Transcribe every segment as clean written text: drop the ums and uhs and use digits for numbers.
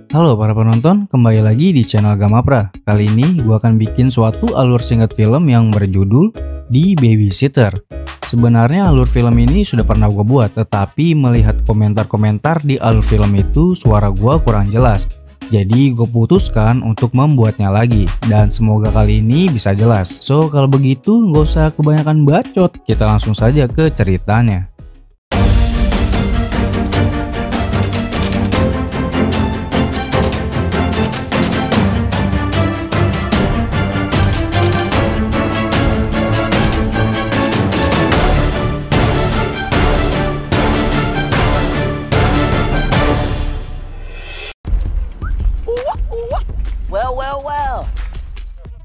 Halo para penonton, kembali lagi di channel Gamapra. Kali ini gue akan bikin suatu alur singkat film yang berjudul The Babysitter. Sebenarnya alur film ini sudah pernah gue buat, tetapi melihat komentar-komentar di alur film itu suara gue kurang jelas. Jadi gue putuskan untuk membuatnya lagi, dan semoga kali ini bisa jelas. So kalau begitu gak usah kebanyakan bacot, kita langsung saja ke ceritanya.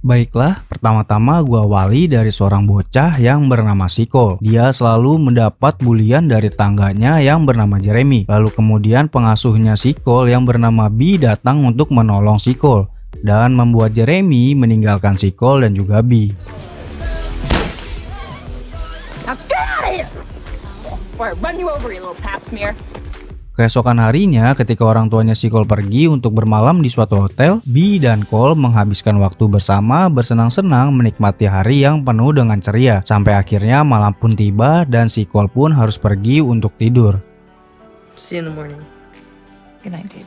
Baiklah, pertama-tama gua awali dari seorang bocah yang bernama Sikol. Dia selalu mendapat bulian dari tangganya yang bernama Jeremy. Lalu kemudian pengasuhnya Sikol yang bernama B datang untuk menolong Sikol dan membuat Jeremy meninggalkan Sikol dan juga B. Keesokan harinya, ketika orang tuanya Sikol pergi untuk bermalam di suatu hotel, B dan Cole menghabiskan waktu bersama bersenang-senang menikmati hari yang penuh dengan ceria. Sampai akhirnya malam pun tiba dan Sikol pun harus pergi untuk tidur. See you in the morning. Good night, dude.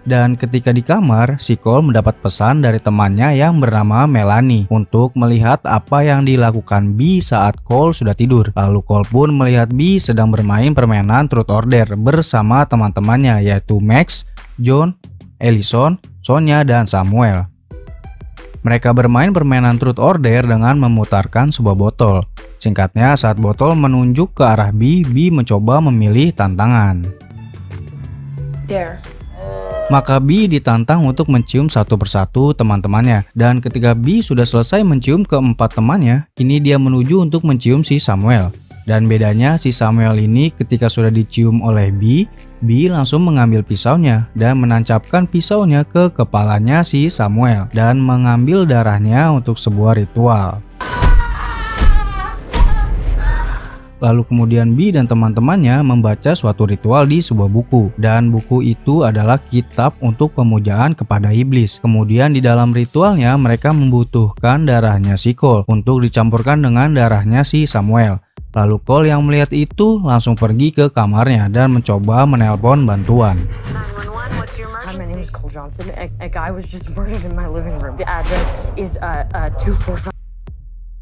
Dan ketika di kamar, Sikol mendapat pesan dari temannya yang bernama Melanie untuk melihat apa yang dilakukan B saat Cole sudah tidur. Lalu Cole pun melihat B sedang bermain permainan Truth Order bersama teman-temannya yaitu Max, John, Ellison, Sonya, dan Samuel. Mereka bermain permainan Truth Order dengan memutarkan sebuah botol. Singkatnya, saat botol menunjuk ke arah B mencoba memilih tantangan. Dare. Maka B ditantang untuk mencium satu persatu teman-temannya. Dan ketika B sudah selesai mencium keempat temannya, kini dia menuju untuk mencium si Samuel. Dan bedanya si Samuel ini ketika sudah dicium oleh B langsung mengambil pisaunya dan menancapkan pisaunya ke kepalanya si Samuel dan mengambil darahnya untuk sebuah ritual. Lalu kemudian B dan teman-temannya membaca suatu ritual di sebuah buku, dan buku itu adalah kitab untuk pemujaan kepada iblis. Kemudian di dalam ritualnya mereka membutuhkan darahnya si Cole untuk dicampurkan dengan darahnya si Samuel. Lalu Cole yang melihat itu langsung pergi ke kamarnya dan mencoba menelpon bantuan. Hi, my name is Cole Johnson. A guy was just murdered in my living room. The address is 245.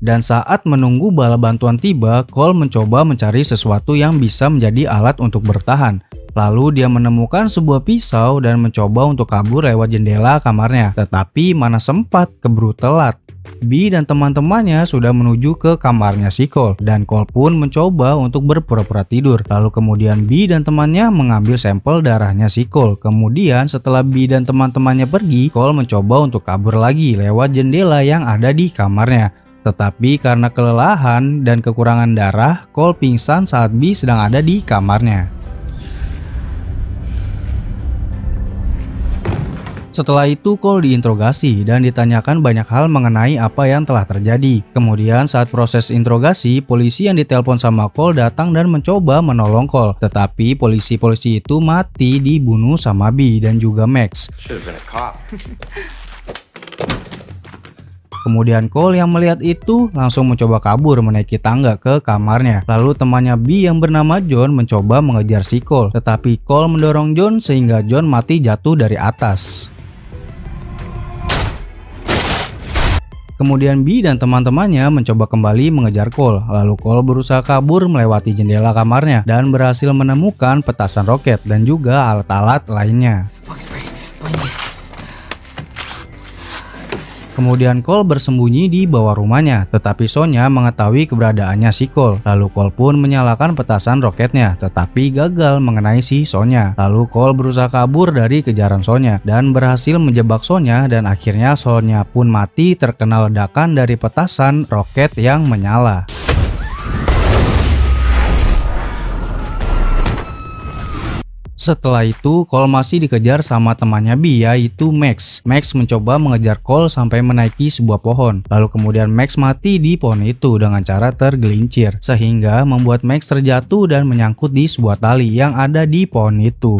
Dan saat menunggu bala bantuan tiba, Cole mencoba mencari sesuatu yang bisa menjadi alat untuk bertahan. Lalu dia menemukan sebuah pisau dan mencoba untuk kabur lewat jendela kamarnya. Tetapi mana sempat, keburu telat. B dan teman-temannya sudah menuju ke kamarnya si Cole, dan Cole pun mencoba untuk berpura-pura tidur. Lalu kemudian B dan temannya mengambil sampel darahnya si Cole. Kemudian setelah B dan teman-temannya pergi, Cole mencoba untuk kabur lagi lewat jendela yang ada di kamarnya. Tetapi karena kelelahan dan kekurangan darah, Cole pingsan saat B sedang ada di kamarnya. Setelah itu Cole diinterogasi dan ditanyakan banyak hal mengenai apa yang telah terjadi. Kemudian saat proses interogasi, polisi yang ditelepon sama Cole datang dan mencoba menolong Cole. Tetapi polisi-polisi itu mati dibunuh sama B dan juga Max. Kemudian Cole yang melihat itu langsung mencoba kabur menaiki tangga ke kamarnya. Lalu temannya B yang bernama John mencoba mengejar si Cole. Tetapi Cole mendorong John sehingga John mati jatuh dari atas. Kemudian B dan teman-temannya mencoba kembali mengejar Cole. Lalu Cole berusaha kabur melewati jendela kamarnya dan berhasil menemukan petasan roket dan juga alat-alat lainnya. Kemudian Cole bersembunyi di bawah rumahnya, tetapi Sonya mengetahui keberadaannya si Cole. Lalu Cole pun menyalakan petasan roketnya, tetapi gagal mengenai si Sonya. Lalu Cole berusaha kabur dari kejaran Sonya dan berhasil menjebak Sonya, dan akhirnya Sonya pun mati terkena ledakan dari petasan roket yang menyala. Setelah itu, Cole masih dikejar sama temannya B, yaitu Max. Max mencoba mengejar Cole sampai menaiki sebuah pohon. Lalu kemudian Max mati di pohon itu dengan cara tergelincir, sehingga membuat Max terjatuh dan menyangkut di sebuah tali yang ada di pohon itu.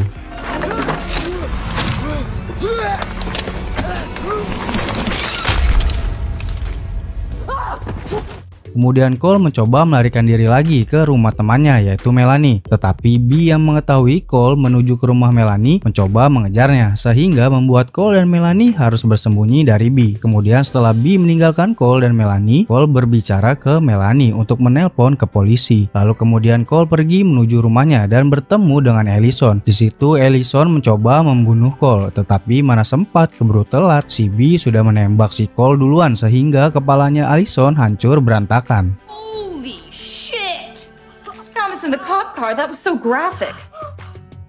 Kemudian Cole mencoba melarikan diri lagi ke rumah temannya, yaitu Melanie. Tetapi B yang mengetahui Cole menuju ke rumah Melanie mencoba mengejarnya, sehingga membuat Cole dan Melanie harus bersembunyi dari B. Kemudian setelah B meninggalkan Cole dan Melanie, Cole berbicara ke Melanie untuk menelpon ke polisi. Lalu kemudian Cole pergi menuju rumahnya dan bertemu dengan Allison. Di situ Allison mencoba membunuh Cole, tetapi mana sempat, keburu telat. Si B sudah menembak si Cole duluan sehingga kepalanya Allison hancur berantakan. Holy shit! I found this in the cop car. That was so graphic.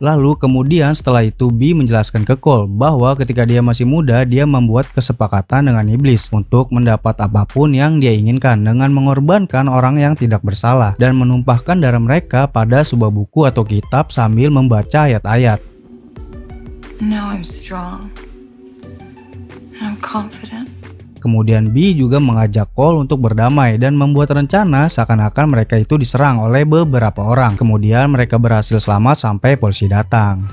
Lalu kemudian setelah itu B menjelaskan ke Cole bahwa ketika dia masih muda dia membuat kesepakatan dengan iblis untuk mendapat apapun yang dia inginkan dengan mengorbankan orang yang tidak bersalah dan menumpahkan darah mereka pada sebuah buku atau kitab sambil membaca ayat-ayat. Now I'm strong. I'm confident. Kemudian B juga mengajak Cole untuk berdamai dan membuat rencana seakan-akan mereka itu diserang oleh beberapa orang. Kemudian mereka berhasil selamat sampai polisi datang.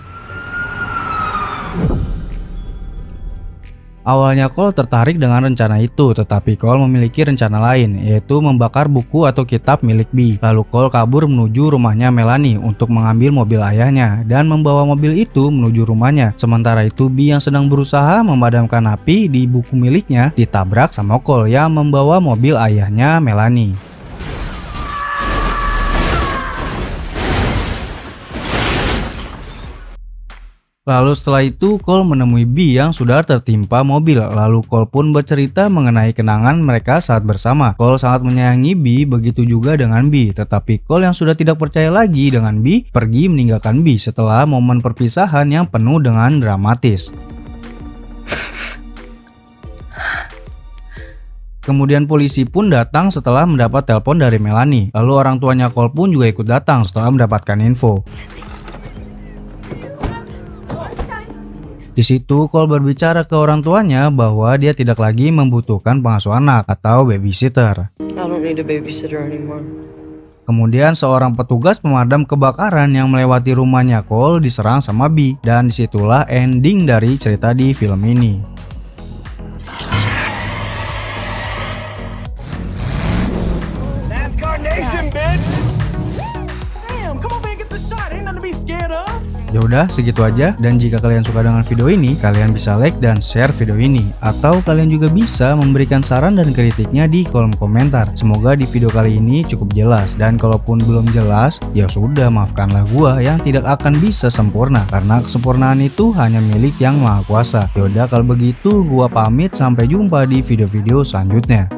Awalnya Cole tertarik dengan rencana itu, tetapi Cole memiliki rencana lain, yaitu membakar buku atau kitab milik B. Lalu Cole kabur menuju rumahnya Melanie untuk mengambil mobil ayahnya dan membawa mobil itu menuju rumahnya. Sementara itu B yang sedang berusaha memadamkan api di buku miliknya ditabrak sama Cole yang membawa mobil ayahnya Melanie. Lalu setelah itu Cole menemui B yang sudah tertimpa mobil. Lalu Cole pun bercerita mengenai kenangan mereka saat bersama. Cole sangat menyayangi B, begitu juga dengan B. Tetapi Cole yang sudah tidak percaya lagi dengan B pergi meninggalkan B setelah momen perpisahan yang penuh dengan dramatis. Kemudian polisi pun datang setelah mendapat telepon dari Melanie. Lalu orang tuanya Cole pun juga ikut datang setelah mendapatkan info. Di situ Cole berbicara ke orang tuanya bahwa dia tidak lagi membutuhkan pengasuh anak atau babysitter. I don't need a babysitter anymore. Kemudian seorang petugas pemadam kebakaran yang melewati rumahnya Cole diserang sama B, dan disitulah ending dari cerita di film ini. Ya udah segitu aja, dan jika kalian suka dengan video ini, kalian bisa like dan share video ini, atau kalian juga bisa memberikan saran dan kritiknya di kolom komentar. Semoga di video kali ini cukup jelas, dan kalaupun belum jelas, ya sudah, maafkanlah gua yang tidak akan bisa sempurna, karena kesempurnaan itu hanya milik Yang Maha Kuasa. Ya udah kalau begitu gua pamit, sampai jumpa di video-video selanjutnya.